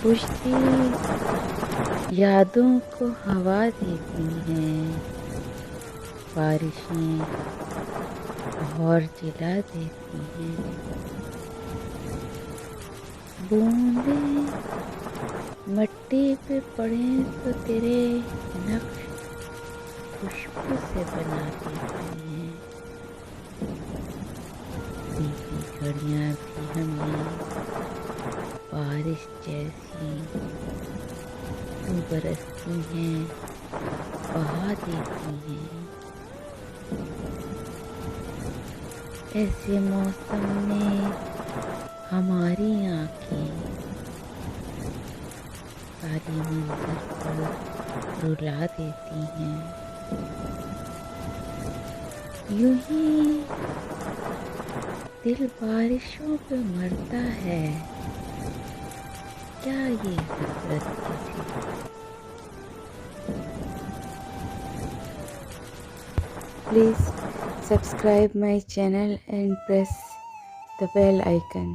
खुशी यादों को हवा देती हैं, बारिशें और जिला देती हैं, बूंदें मिट्टी पे पड़े तो तेरे नक्श खुशबू से बना देती हैं। बीती घड़ियां भी हमें बारिश जैसी तू बरसती हैं, बहा देती हैं। ऐसे मौसम में हमारी आँखें सारी मंजर को रुला देती हैं। यूं ही दिल बारिशों पे मरता है, क्या ये फितरत किसी। Please subscribe my channel and press the bell icon.